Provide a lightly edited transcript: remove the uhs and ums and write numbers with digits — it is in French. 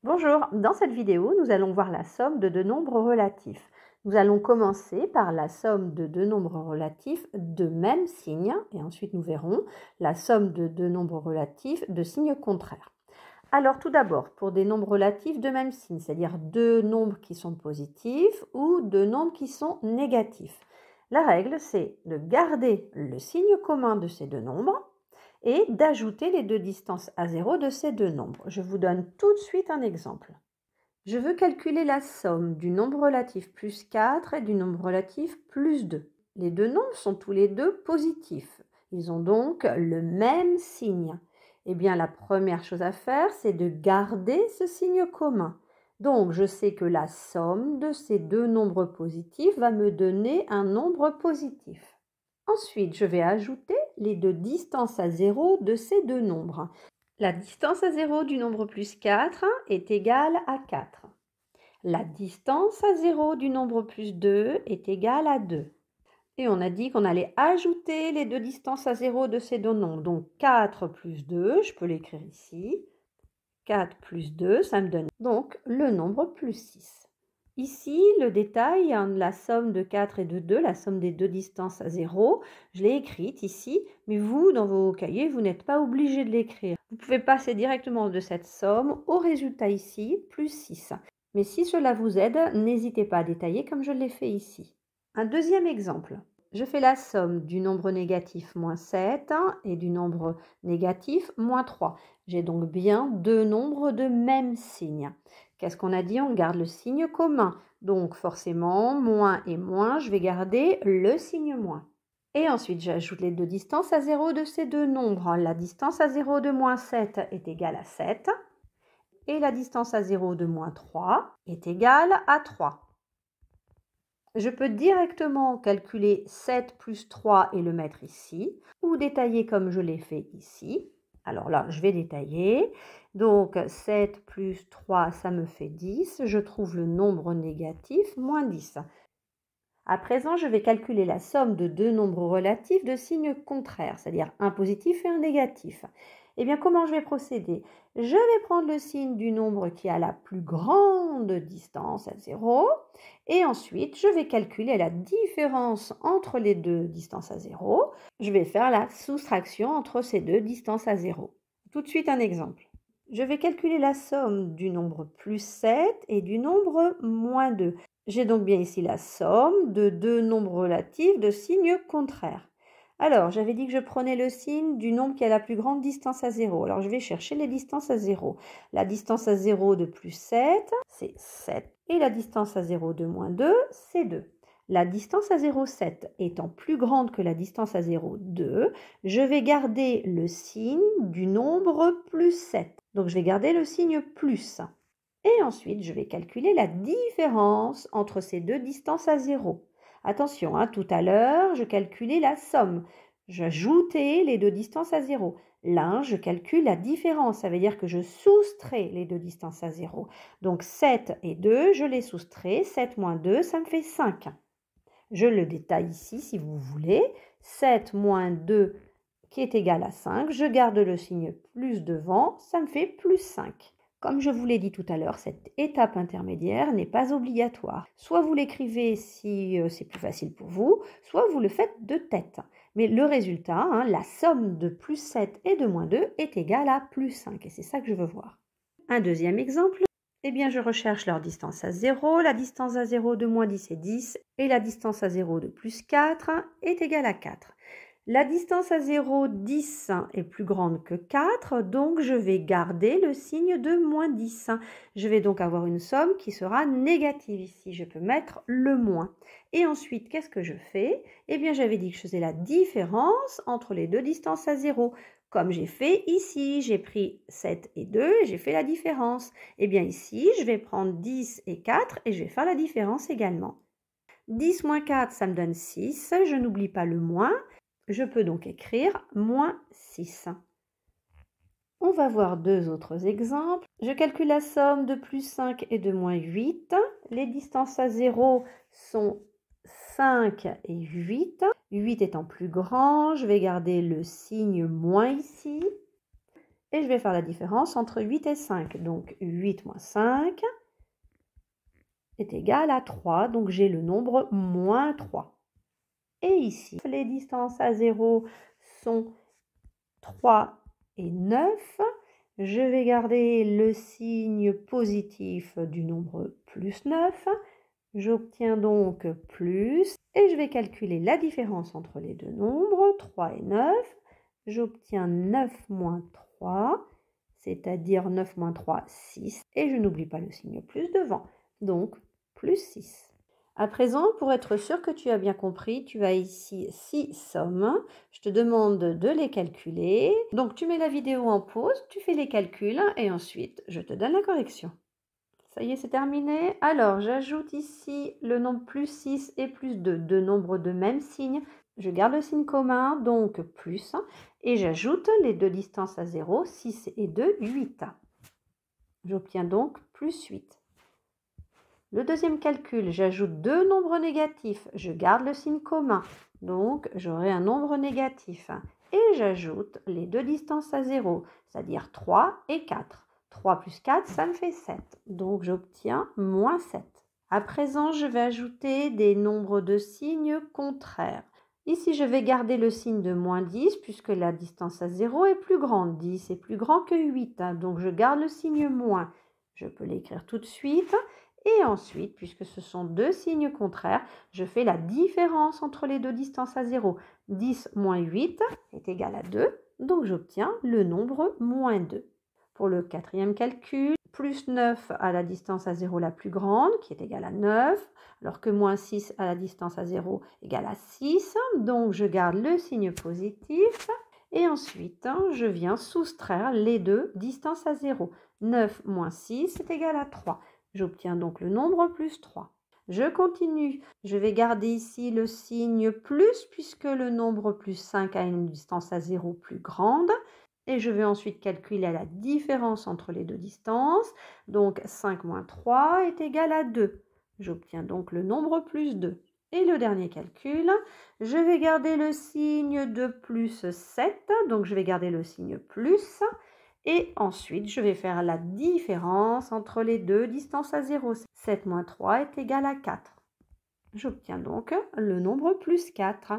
Bonjour, dans cette vidéo, nous allons voir la somme de deux nombres relatifs. Nous allons commencer par la somme de deux nombres relatifs de même signe et ensuite nous verrons la somme de deux nombres relatifs de signe contraire. Alors tout d'abord, pour des nombres relatifs de même signe, c'est-à-dire deux nombres qui sont positifs ou deux nombres qui sont négatifs. La règle, c'est de garder le signe commun de ces deux nombres et d'ajouter les deux distances à zéro de ces deux nombres. Je vous donne tout de suite un exemple. Je veux calculer la somme du nombre relatif plus 4 et du nombre relatif plus 2. Les deux nombres sont tous les deux positifs. Ils ont donc le même signe. Eh bien, la première chose à faire, c'est de garder ce signe commun. Donc, je sais que la somme de ces deux nombres positifs va me donner un nombre positif. Ensuite, je vais ajouter les deux distances à zéro de ces deux nombres. La distance à zéro du nombre plus 4 est égale à 4. La distance à zéro du nombre plus 2 est égale à 2. Et on a dit qu'on allait ajouter les deux distances à zéro de ces deux nombres. Donc 4 plus 2, je peux l'écrire ici. 4 plus 2, ça me donne donc le nombre plus 6. Ici, le détail, la somme de 4 et de 2, la somme des deux distances à 0, je l'ai écrite ici, mais vous, dans vos cahiers, vous n'êtes pas obligé de l'écrire. Vous pouvez passer directement de cette somme au résultat ici, plus 6. Mais si cela vous aide, n'hésitez pas à détailler comme je l'ai fait ici. Un deuxième exemple. Je fais la somme du nombre négatif moins 7 et du nombre négatif moins 3. J'ai donc bien deux nombres de même signe. Qu'est-ce qu'on a dit? On garde le signe commun. Donc forcément, moins et moins, je vais garder le signe moins. Et ensuite, j'ajoute les deux distances à 0 de ces deux nombres. La distance à 0 de moins 7 est égale à 7. Et la distance à 0 de moins 3 est égale à 3. Je peux directement calculer 7 plus 3 et le mettre ici, ou détailler comme je l'ai fait ici. Alors là, je vais détailler. Donc 7 plus 3, ça me fait 10. Je trouve le nombre négatif, moins 10. À présent, je vais calculer la somme de deux nombres relatifs de signes contraires, c'est-à-dire un positif et un négatif. Eh bien, comment je vais procéder? Je vais prendre le signe du nombre qui a la plus grande distance à 0 et ensuite, je vais calculer la différence entre les deux distances à 0. Je vais faire la soustraction entre ces deux distances à 0. Tout de suite, un exemple. Je vais calculer la somme du nombre plus 7 et du nombre moins 2. J'ai donc bien ici la somme de deux nombres relatifs de signes contraires. Alors, j'avais dit que je prenais le signe du nombre qui a la plus grande distance à 0. Alors, je vais chercher les distances à 0. La distance à 0 de plus 7, c'est 7. Et la distance à 0 de moins 2, c'est 2. La distance à 0,7 étant plus grande que la distance à 0,2, je vais garder le signe du nombre plus 7. Donc, je vais garder le signe plus. Et ensuite, je vais calculer la différence entre ces deux distances à 0. Attention, tout à l'heure, je calculais la somme. J'ajoutais les deux distances à 0. Là, je calcule la différence. Ça veut dire que je soustrais les deux distances à 0. Donc 7 et 2, je les soustrais. 7 moins 2, ça me fait 5. Je le détaille ici si vous voulez. 7 moins 2 qui est égal à 5. Je garde le signe plus devant. Ça me fait plus 5. Comme je vous l'ai dit tout à l'heure, cette étape intermédiaire n'est pas obligatoire. Soit vous l'écrivez si c'est plus facile pour vous, soit vous le faites de tête. Mais le résultat, la somme de plus 7 et de moins 2 est égale à plus 5. Et c'est ça que je veux voir. Un deuxième exemple. Eh bien, je recherche leur distance à 0. La distance à 0 de moins 10 est 10. Et la distance à 0 de plus 4 est égale à 4. La distance à 0, 10 est plus grande que 4, donc je vais garder le signe de moins 10. Je vais donc avoir une somme qui sera négative ici. Je peux mettre le moins. Et ensuite, qu'est-ce que je fais? Eh bien, j'avais dit que je faisais la différence entre les deux distances à 0. Comme j'ai fait ici, j'ai pris 7 et 2 et j'ai fait la différence. Eh bien ici, je vais prendre 10 et 4 et je vais faire la différence également. 10 moins 4, ça me donne 6. Je n'oublie pas le moins. Je peux donc écrire moins 6. On va voir deux autres exemples. Je calcule la somme de plus 5 et de moins 8. Les distances à 0 sont 5 et 8. 8 étant plus grand, je vais garder le signe moins ici. Et je vais faire la différence entre 8 et 5. Donc 8 moins 5 est égal à 3. Donc j'ai le nombre moins 3. Et ici, les distances à 0 sont 3 et 9. Je vais garder le signe positif du nombre plus 9. J'obtiens donc plus et je vais calculer la différence entre les deux nombres, 3 et 9. J'obtiens 9 moins 3, c'est-à-dire 9 moins 3, 6. Et je n'oublie pas le signe plus devant, donc plus 6. À présent, pour être sûr que tu as bien compris, tu as ici 6 sommes. Je te demande de les calculer. Donc, tu mets la vidéo en pause, tu fais les calculs et ensuite, je te donne la correction. Ça y est, c'est terminé. Alors, j'ajoute ici le nombre plus 6 et plus 2, deux nombres de même signe. Je garde le signe commun, donc plus, et j'ajoute les deux distances à 0, 6 et 2, 8. J'obtiens donc plus 8. Le deuxième calcul, j'ajoute deux nombres négatifs. Je garde le signe commun, donc j'aurai un nombre négatif. Et j'ajoute les deux distances à 0, c'est-à-dire 3 et 4. 3 plus 4, ça me fait 7. Donc j'obtiens moins 7. À présent, je vais ajouter des nombres de signes contraires. Ici, je vais garder le signe de moins 10 puisque la distance à 0 est plus grande. 10 est plus grand que 8, donc je garde le signe moins. Je peux l'écrire tout de suite. Et ensuite, puisque ce sont deux signes contraires, je fais la différence entre les deux distances à 0. 10 moins 8 est égal à 2, donc j'obtiens le nombre moins 2. Pour le quatrième calcul, plus 9 à la distance à 0 la plus grande, qui est égale à 9, alors que moins 6 à la distance à 0 égale à 6. Donc je garde le signe positif. Et ensuite, je viens soustraire les deux distances à 0. 9 moins 6 est égal à 3. J'obtiens donc le nombre plus 3. Je continue. Je vais garder ici le signe plus puisque le nombre plus 5 a une distance à 0 plus grande. Et je vais ensuite calculer la différence entre les deux distances. Donc 5 moins 3 est égal à 2. J'obtiens donc le nombre plus 2. Et le dernier calcul, je vais garder le signe de plus 7. Donc je vais garder le signe plus. Et ensuite, je vais faire la différence entre les deux distances à 0. 7 moins 3 est égal à 4. J'obtiens donc le nombre plus 4.